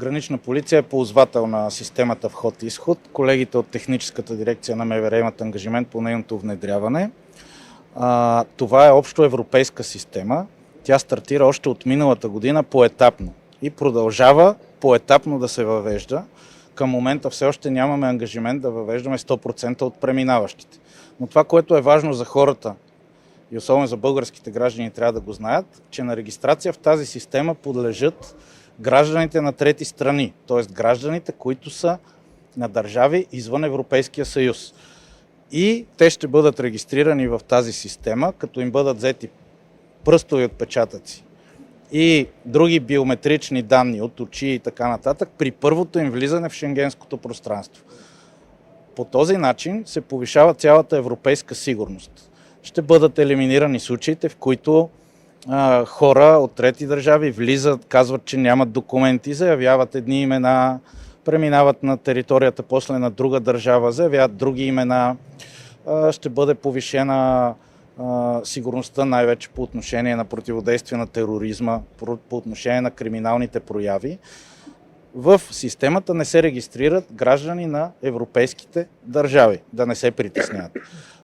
Гранична полиция е ползвател на системата вход-изход. Колегите от техническата дирекция на МВР имат ангажимент по нейното внедряване. Това е общо европейска система. Тя стартира още от миналата година поетапно и продължава поетапно да се въвежда. Към момента все още нямаме ангажимент да въвеждаме 100% от преминаващите. Но това, което е важно за хората и особено за българските граждани, трябва да го знаят, че на регистрация в тази система подлежат гражданите на трети страни, т.е. гражданите, които са на държави извън Европейския съюз. И те ще бъдат регистрирани в тази система, като им бъдат взети пръстови отпечатъци и други биометрични данни от очи и така нататък при първото им влизане в шенгенското пространство. По този начин се повишава цялата европейска сигурност. Ще бъдат елиминирани случаите, в които хора от трети държави влизат, казват, че нямат документи, заявяват едни имена, преминават на територията, после на друга държава, заявяват други имена. Ще бъде повишена сигурността най-вече по отношение на противодействие на тероризма, по отношение на криминалните прояви. В системата не се регистрират граждани на европейските държави, да не се притесняват.